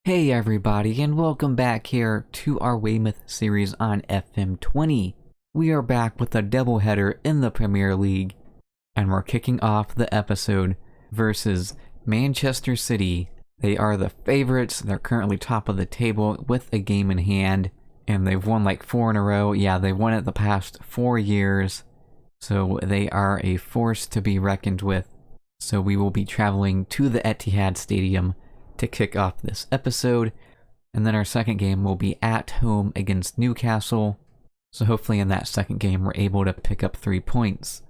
Hey everybody, and welcome back here to our Weymouth series on FM20. We are back with a doubleheader in the Premier League, and we're kicking off the episode versus Manchester City. They are the favorites. They're currently top of the table with a game in hand, and they've won like 4 in a row. Yeah, they've won it the past 4 years, so they are a force to be reckoned with. So we will be traveling to the Etihad Stadium to kick off this episode, and then our second game will be at home against Newcastle. So hopefully in that second game we're able to pick up 3 points.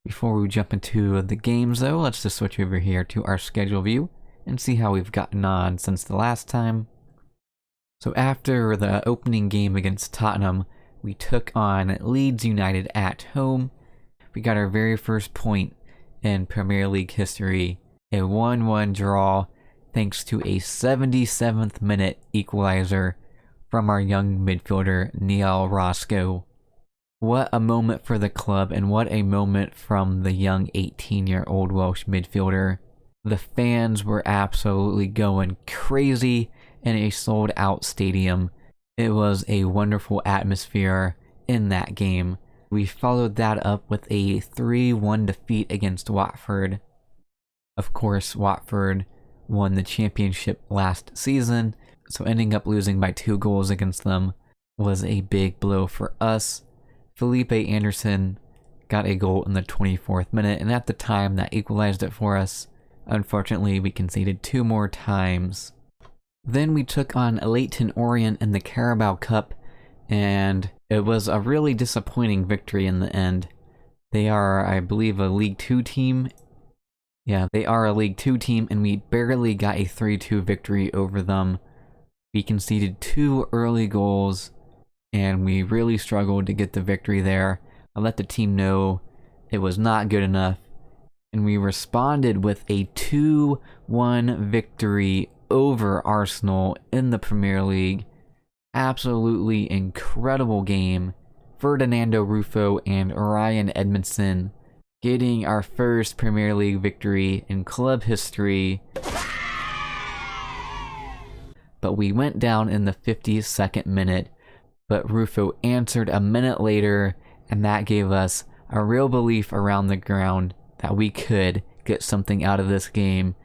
Before we jump into the games though, let's just switch over here to our schedule view and see how we've gotten on since the last time. So after the opening game against Tottenham, we took on Leeds United at home. We got our very first point in Premier League history, a 1-1 draw, thanks to a 77th minute equalizer from our young midfielder Neil Roscoe. What a moment for the club, and what a moment from the young 18-year-old Welsh midfielder. The fans were absolutely going crazy in a sold-out stadium. It was a wonderful atmosphere in that game. We followed that up with a 3-1 defeat against Watford. Of course, Watford won the championship last season, so ending up losing by 2 goals against them was a big blow for us. Felipe Anderson got a goal in the 24th minute, and at the time that equalized it for us. Unfortunately, we conceded 2 more times. Then we took on Leyton Orient in the Carabao Cup, and it was a really disappointing victory in the end. They are, I believe, a League 2 team. Yeah, they are a League 2 team, and we barely got a 3-2 victory over them. We conceded 2 early goals, and we really struggled to get the victory there. I let the team know it was not good enough, and we responded with a 2-1 victory over Arsenal in the Premier League. Absolutely incredible game. Ferdinando Rufo and Ryan Edmondson getting our first Premier League victory in club history. But we went down in the 52nd minute, but Rufo answered a minute later, and that gave us a real belief around the ground that we could get something out of this game.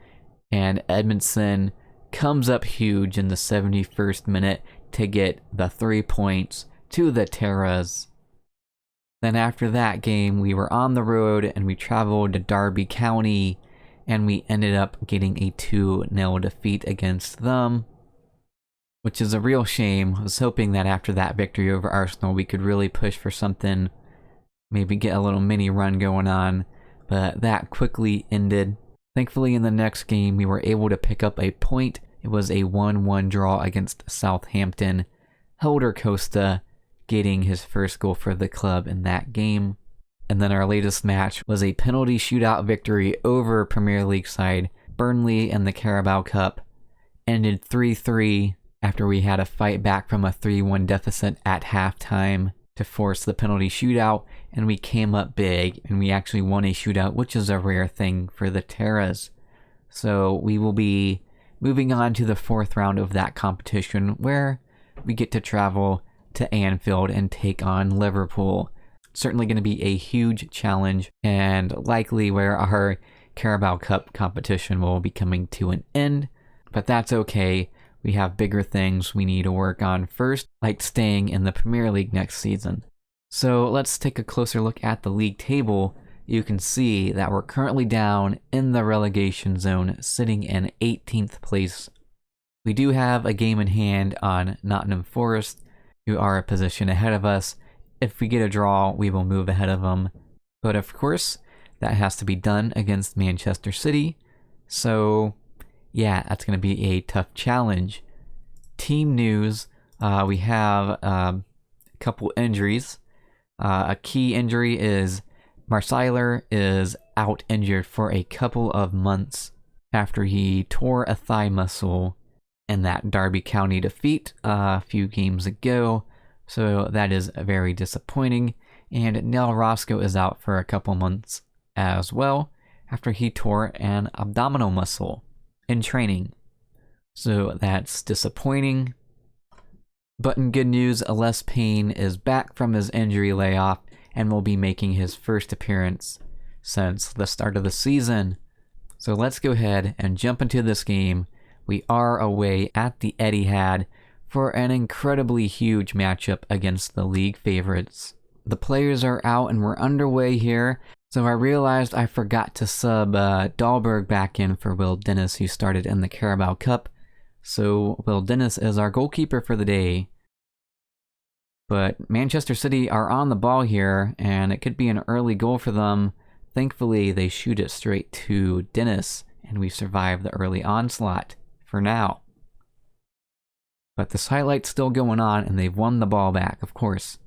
And Edmondson comes up huge in the 71st minute to get the 3 points to the Terras. Then after that game, we were on the road and we traveled to Derby County, and we ended up getting a 2-0 defeat against them, which is a real shame. I was hoping that after that victory over Arsenal, we could really push for something, maybe get a little mini run going on, but that quickly ended. Thankfully, in the next game, we were able to pick up a point. It was a 1-1 draw against Southampton. Helder Costa getting his first goal for the club in that game. And then our latest match was a penalty shootout victory over Premier League side Burnley in the Carabao Cup. Ended 3-3 after we had to fight back from a 3-1 deficit at halftime to force the penalty shootout, and we came up big and we actually won a shootout, which is a rare thing for the Terras. So we will be moving on to the 4th round of that competition, where we get to travel to Anfield and take on Liverpool. Certainly going to be a huge challenge, and likely where our Carabao Cup competition will be coming to an end, but that's okay. We have bigger things we need to work on first, like staying in the Premier League next season. So let's take a closer look at the league table. You can see that we're currently down in the relegation zone, sitting in 18th place. We do have a game in hand on Nottingham Forest, who are a position ahead of us. If we get a draw, we will move ahead of them. But of course, that has to be done against Manchester City. So yeah, that's going to be a tough challenge. Team news, we have a couple injuries. A key injury is Marsiler is out injured for a couple of months after he tore a thigh muscle in that Derby County defeat a few games ago, so that is very disappointing. And Neil Roscoe is out for a couple months as well after he tore an abdominal muscle in training. So that's disappointing. But in good news, Les Payne is back from his injury layoff and will be making his first appearance since the start of the season. So let's go ahead and jump into this game. We are away at the Etihad for an incredibly huge matchup against the league favorites. The players are out and we're underway here, so I realized I forgot to sub Dahlberg back in for Will Dennis, who started in the Carabao Cup. So Will Dennis is our goalkeeper for the day. But Manchester City are on the ball here, and it could be an early goal for them. Thankfully, they shoot it straight to Dennis, and we survive the early onslaught for now. But this highlight's still going on, and they've won the ball back, of course.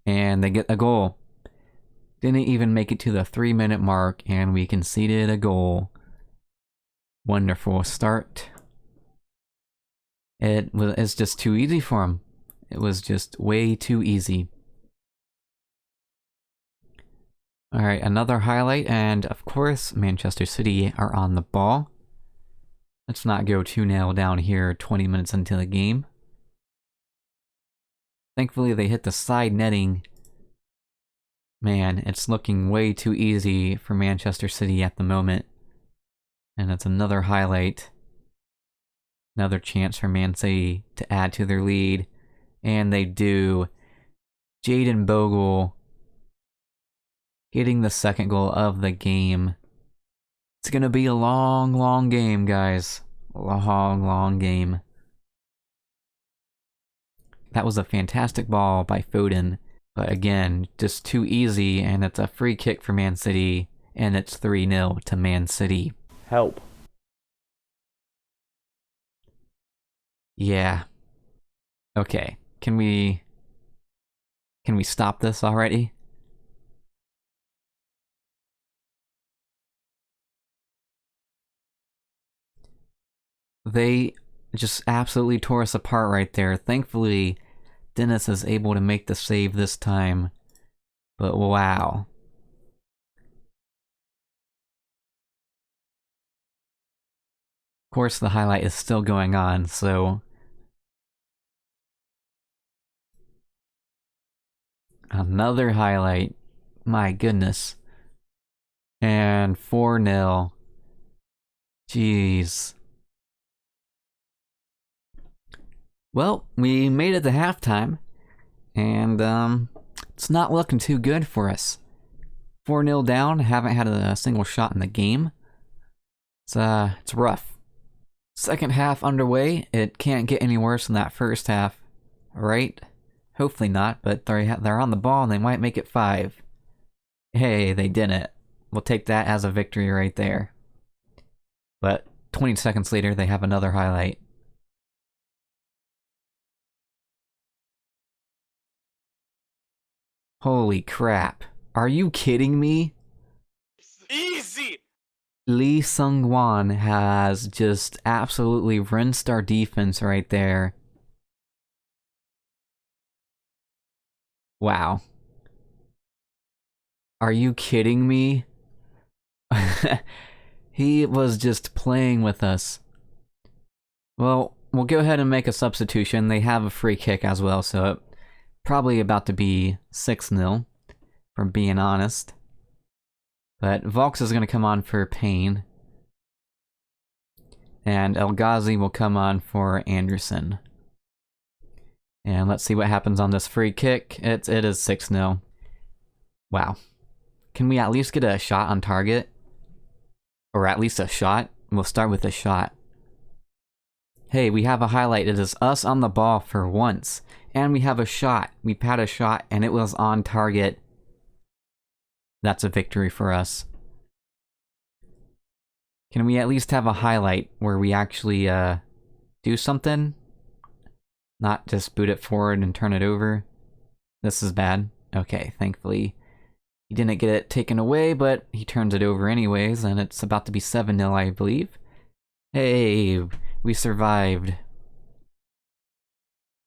And they get a goal. Didn't even make it to the 3-minute mark, and we conceded a goal. Wonderful start. It's just too easy for him. It was just way too easy. Alright, another highlight, and of course, Manchester City are on the ball. Let's not go 2-0 down here 20 minutes into the game. Thankfully, they hit the side netting. Man, it's looking way too easy for Manchester City at the moment. And it's another highlight. Another chance for Man City to add to their lead. And they do. Jayden Bogle getting the second goal of the game. It's going to be a long, long game, guys. Long, long game. That was a fantastic ball by Foden. But again, just too easy, and it's a free kick for Man City. And it's 3-0 to Man City. Help. Yeah. Okay. Can we stop this already? They just absolutely tore us apart right there. Thankfully, Dennis is able to make the save this time. But wow. Of course, the highlight is still going on, so another highlight. My goodness. And 4-0. Jeez. Well, we made it to halftime, and it's not looking too good for us. 4-0 down, haven't had a single shot in the game. It's rough. Second half underway. It can't get any worse than that first half, right? Hopefully not, but they're on the ball and they might make it 5. Hey, they didn't. We'll take that as a victory right there. But 20 seconds later, they have another highlight. Holy crap. Are you kidding me? Easy! Lee Sung-wan has just absolutely rinsed our defense right there. Wow. Are you kidding me? He was just playing with us. Well, we'll go ahead and make a substitution. They have a free kick as well, so probably about to be 6-0, from being honest. But Volks is going to come on for Payne. And El Ghazi will come on for Anderson. And let's see what happens on this free kick. It is 6-0. Wow. Can we at least get a shot on target? Or at least a shot? We'll start with a shot. Hey, we have a highlight. It is us on the ball for once. And we have a shot. We've had a shot and it was on target. That's a victory for us. Can we at least have a highlight where we actually do something? Not just boot it forward and turn it over. This is bad. Okay, thankfully he didn't get it taken away, but he turns it over anyways, and it's about to be 7-0, I believe. Hey, we survived.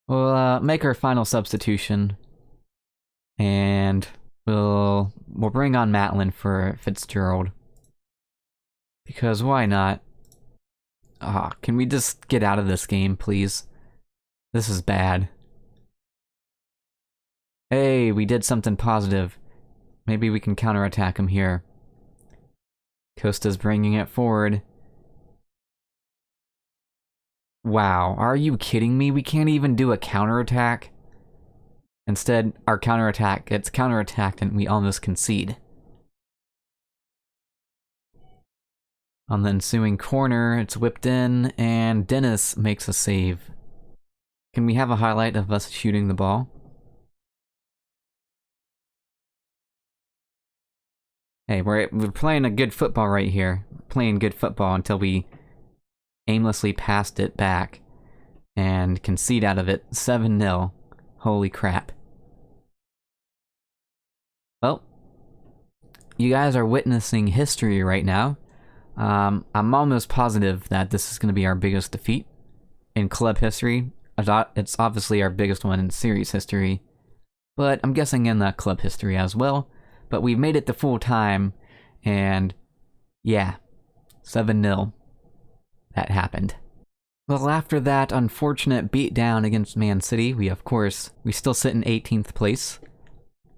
We'll make our final substitution, and we'll bring on Matlin for Fitzgerald. Because why not? Can we just get out of this game, please? This is bad. Hey, we did something positive. Maybe we can counterattack him here. Costa's bringing it forward. Wow, are you kidding me? We can't even do a counterattack? Instead, our counterattack gets counterattacked and we almost concede. On the ensuing corner, it's whipped in, and Dennis makes a save. Can we have a highlight of us shooting the ball? Hey, we're playing a good football right here. We're playing good football until we aimlessly passed it back and concede out of it 7-0. Holy crap. Well, you guys are witnessing history right now. I'm almost positive that this is going to be our biggest defeat in club history. It's obviously our biggest one in series history, but I'm guessing in the club history as well. But we've made it to full time, and yeah, 7-0. That happened. Well, after that unfortunate beatdown against Man City, we still sit in 18th place.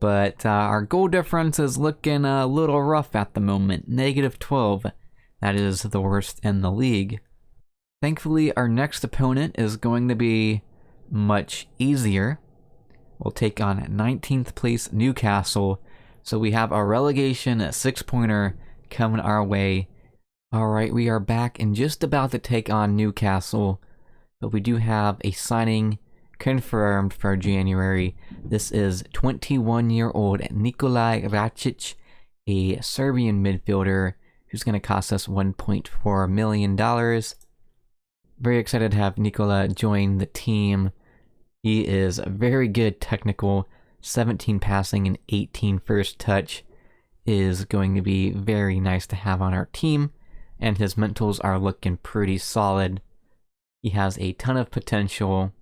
But our goal difference is looking a little rough at the moment, -12. That is the worst in the league. Thankfully, our next opponent is going to be much easier. We'll take on 19th place Newcastle, so we have our relegation 6-pointer coming our way. Alright, we are back and just about to take on Newcastle, but we do have a signing confirmed for January. This is 21-year-old Nikolaj Racic, a Serbian midfielder who's going to cost us $1.4 million. Very excited to have Nikola join the team. He is very good technical, 17 passing and 18 first touch is going to be very nice to have on our team, and his mentals are looking pretty solid. He has a ton of potential,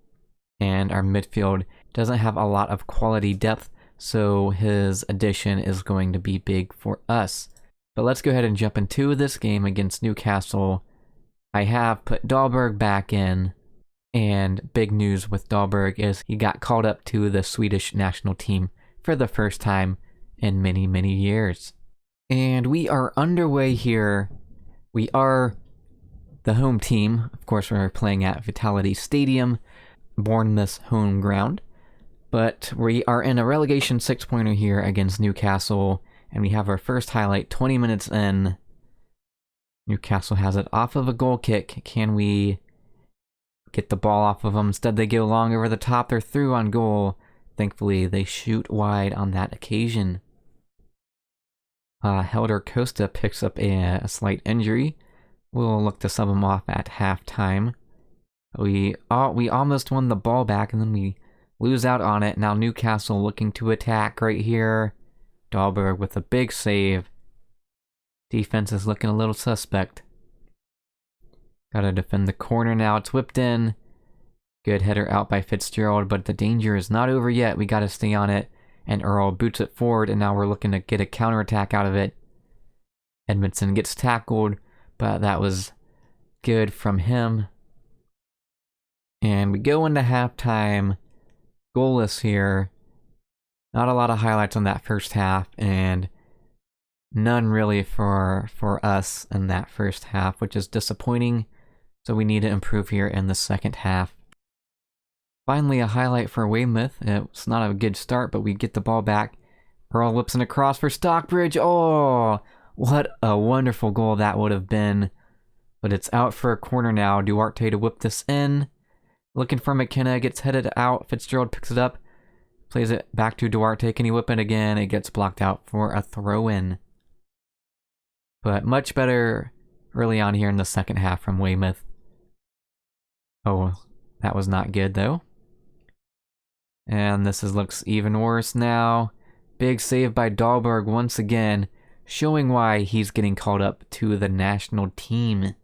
and our midfield doesn't have a lot of quality depth, so his addition is going to be big for us. But let's go ahead and jump into this game against Newcastle. I have put Dahlberg back in, and big news with Dahlberg is he got called up to the Swedish national team for the first time in many, many years. And we are underway here. We are the home team. Of course, we're playing at Vitality Stadium, Bournemouth's home ground. But we are in a relegation 6-pointer here against Newcastle, and we have our first highlight 20 minutes in. Newcastle has it off of a goal kick. Can we get the ball off of them? Instead, they go long over the top. They're through on goal. Thankfully, they shoot wide on that occasion. Helder Costa picks up a slight injury. We'll look to sub him off at halftime. We almost won the ball back, and then we lose out on it. Now Newcastle looking to attack right here. Dahlberg with a big save. Defense is looking a little suspect. Gotta defend the corner now. It's whipped in. Good header out by Fitzgerald, but the danger is not over yet. We gotta stay on it. And Earl boots it forward, and now we're looking to get a counterattack out of it. Edmondson gets tackled, but that was good from him. And we go into halftime goalless here. Not a lot of highlights on that first half, and none really for us in that first half, which is disappointing. So we need to improve here in the second half. Finally, a highlight for Weymouth. It's not a good start, but we get the ball back. Earl whips it across for Stockbridge. Oh, what a wonderful goal that would have been. But it's out for a corner now. Duarte to whip this in. Looking for McKenna, gets headed out. Fitzgerald picks it up. Plays it back to Duarte. Can he whip it again? It gets blocked out for a throw-in. But much better early on here in the second half from Weymouth. Oh, that was not good though. And looks even worse now. Big save by Dahlberg once again, showing why he's getting called up to the national team.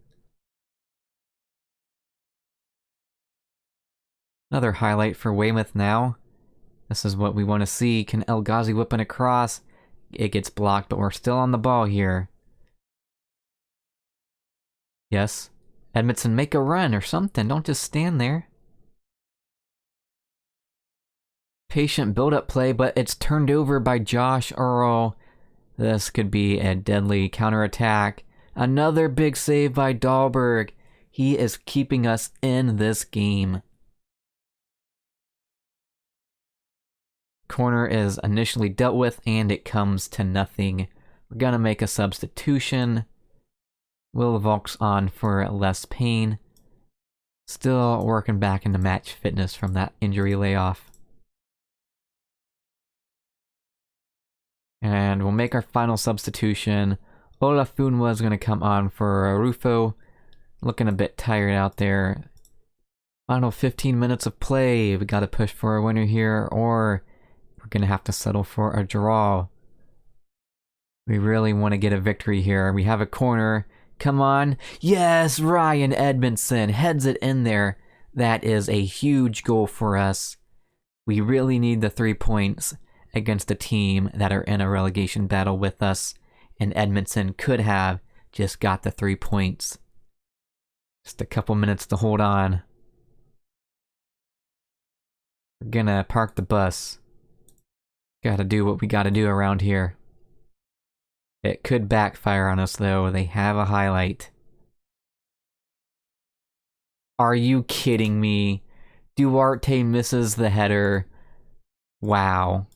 Another highlight for Weymouth now. This is what we want to see. Can El Ghazi whip it across? It gets blocked, but we're still on the ball here. Yes. Edmondson, make a run or something. Don't just stand there. Patient build-up play, but it's turned over by Josh Earl. This could be a deadly counterattack. Another big save by Dahlberg. He is keeping us in this game. Corner is initially dealt with, and it comes to nothing. We're going to make a substitution. Will Volks on for less pain. Still working back into match fitness from that injury layoff. And we'll make our final substitution. Olafunwa is going to come on for Rufo. Looking a bit tired out there. Final 15 minutes of play. We got to push for a winner here, or we're going to have to settle for a draw. We really want to get a victory here. We have a corner. Come on. Yes, Ryan Edmondson heads it in there. That is a huge goal for us. We really need the 3 points against a team that are in a relegation battle with us, and Edmondson could have just got the 3 points. Just a couple minutes to hold on. We're gonna park the bus. Gotta do what we gotta do around here. It could backfire on us though. They have a highlight. Are you kidding me? Duarte misses the header. Wow.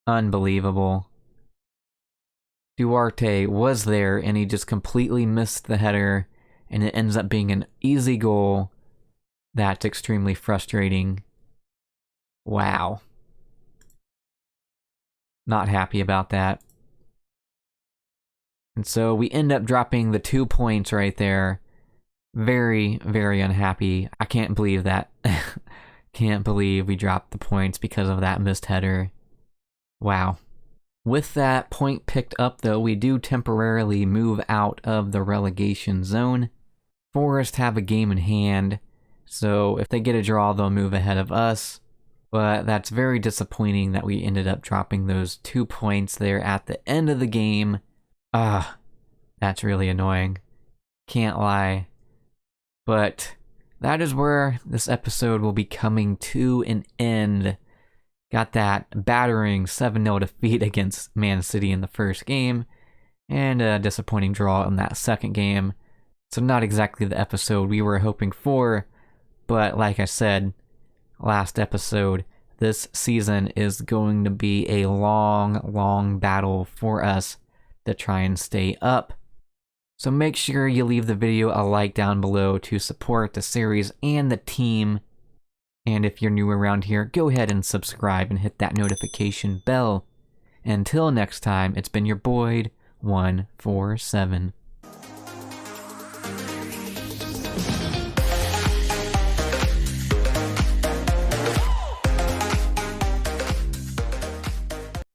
Unbelievable. Duarte was there and he just completely missed the header, and it ends up being an easy goal. That's extremely frustrating. Wow. Not happy about that. And so we end up dropping the 2 points right there. Very, very unhappy. I can't believe that. Can't believe we dropped the points because of that missed header. Wow. With that point picked up though, we do temporarily move out of the relegation zone. Forest have a game in hand, so if they get a draw, they'll move ahead of us. But that's very disappointing that we ended up dropping those 2 points there at the end of the game. That's really annoying. Can't lie. But that is where this episode will be coming to an end. Got that battering 7-0 defeat against Man City in the first game, and a disappointing draw in that second game. So not exactly the episode we were hoping for, but like I said last episode, this season is going to be a long, long battle for us to try and stay up. So make sure you leave the video a like down below to support the series and the team. And if you're new around here, go ahead and subscribe and hit that notification bell. Until next time, it's been your Boyd147.